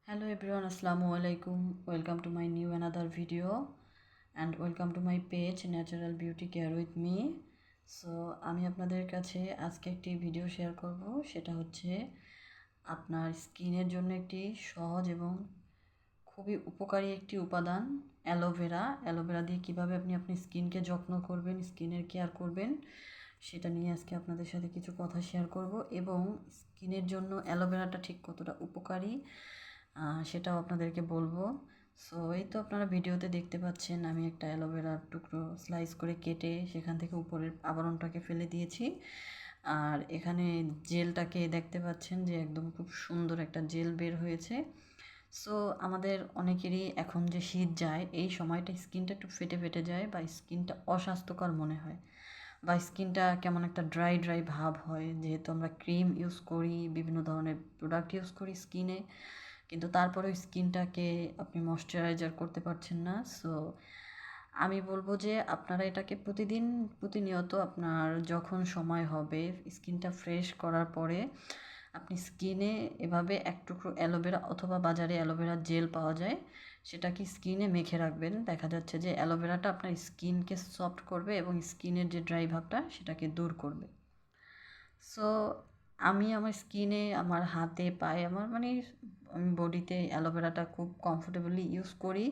Hello everyone, Assalamu alaikum. Welcome to my new another video and welcome to my page Natural Beauty Care with me. So আমি আপনাদের কাছে আজকে একটি video share করব, সেটা হচ্ছে আপনার স্কিনের জন্য একটি সহজ এবং খুবই উপকারী একটি উপাদান অ্যালোভেরা। অ্যালোভেরা দিয়ে কীভাবে আপনি স্কিনকে যত্ন করবেন, স্কিনের কেয়ার করবেন, সেটা নিয়ে আজকে আপনাদের সাথে কিছু কথা শেয়ার করব এবং স্কিনের জন্য অ্যালোভেরাটা ঠিক কতটা উপকারী সেটাও আপনাদেরকে বলবো। সো এই তো আপনারা ভিডিওতে দেখতে পাচ্ছেন আমি একটা অ্যালোভেরার টুকরো স্লাইস করে কেটে সেখান থেকে উপরের আবরণটাকে ফেলে দিয়েছি। আর এখানে জেলটাকে দেখতে পাচ্ছেন যে একদম খুব সুন্দর একটা জেল বের হয়েছে। সো আমাদের অনেকেরই এখন যে শীত যায় এই সময়টা স্কিনটা একটু ফেটে ফেটে যায় বা স্কিনটা অস্বাস্থ্যকর মনে হয় বা স্কিনটা কেমন একটা ড্রাই ড্রাই ভাব হয়, যেহেতু আমরা ক্রিম ইউজ করি, বিভিন্ন ধরনের প্রোডাক্ট ইউজ করি স্কিনে, কিন্তু তারপরেও স্কিনটাকে আপনি ময়শ্চারাইজার করতে পারছেন না। সো আমি বলবো যে আপনারা এটাকে প্রতিনিয়ত আপনার যখন সময় হবে স্কিনটা ফ্রেশ করার পরে আপনি স্কিনে এভাবে এক টুকরো অ্যালোভেরা অথবা বাজারে অ্যালোভেরা জেল পাওয়া যায়, সেটা কি স্কিনে মেখে রাখবেন। দেখা যাচ্ছে যে অ্যালোভেরাটা আপনার স্কিনকে সফট করবে এবং স্কিনের যে ড্রাই ভাবটা সেটাকে দূর করবে। সো আমি আমার স্কিনে, আমার হাতে, পায়ে, আমি বডিতে অ্যালোভেরাটা খুব কমফোর্টেবলি ইউজ করি।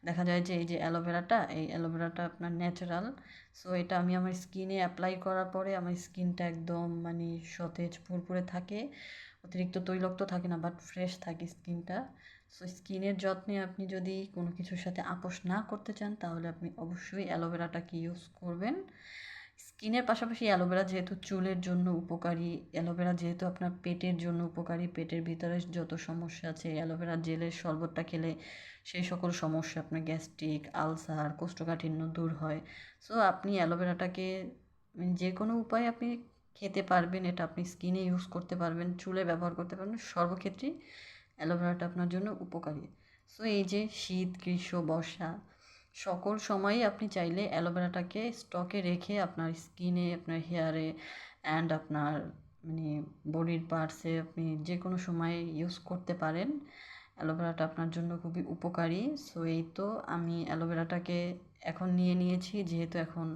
দেখা যায় যে এই অ্যালোভেরাটা আপনার ন্যাচারাল। সো এটা আমি আমার স্কিনে অ্যাপ্লাই করার পরে আমার স্কিনটা একদম সতেজ ফুরফুরে থাকে, অতিরিক্ত তৈলাক্ত থাকে না, বাট ফ্রেশ থাকে স্কিনটা। সো স্কিনের যত্নে আপনি যদি কোনো কিছুর সাথে আপোষ না করতে চান তাহলে আপনি অবশ্যই অ্যালোভেরাটাকে ইউজ করবেন। স্কিনের পাশাপাশি অ্যালোভেরা যেহেতু চুলের জন্য উপকারী, অ্যালোভেরা যেহেতু আপনার পেটের জন্য উপকারী, পেটের ভিতরে যত সমস্যা আছে অ্যালোভেরা জেলের শরবতটা খেলে সেই সকল সমস্যা, আপনার গ্যাস্ট্রিক, আলসার, কোষ্ঠকাঠিন্য দূর হয়। সো আপনি অ্যালোভেরাটাকে যে কোনো উপায়ে আপনি খেতে পারবেন, এটা আপনি স্কিনে ইউজ করতে পারবেন, চুলে ব্যবহার করতে পারবেন, সর্বক্ষেত্রেই অ্যালোভেরাটা আপনার জন্য উপকারী। সো এই যে শীত, গ্রীষ্ম, বর্ষা সকল সময়ই আপনি চাইলে অ্যালোভেরাটাকে স্টকে রেখে আপনার স্কিনে, আপনার হেয়ারে অ্যান্ড আপনার বডির পার্টসে আপনি যে কোনো সময় ইউজ করতে পারেন। অ্যালোভেরাটা আপনার জন্য খুবই উপকারী। সো এই তো আমি অ্যালোভেরাটাকে এখন নিয়ে নিয়েছি, যেহেতু এখন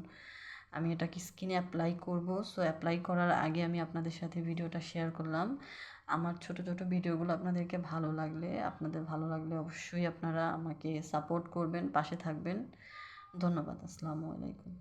আমি এটাকে স্কিনে অ্যাপ্লাই করব। সো অ্যাপ্লাই করার আগে আমি আপনাদের সাথে ভিডিওটা শেয়ার করলাম। আমার ছোট ছোট ভিডিওগুলো আপনাদের ভালো লাগলে অবশ্যই আপনারা আমাকে সাপোর্ট করবেন, পাশে থাকবেন। ধন্যবাদ। আসসালামু আলাইকুম।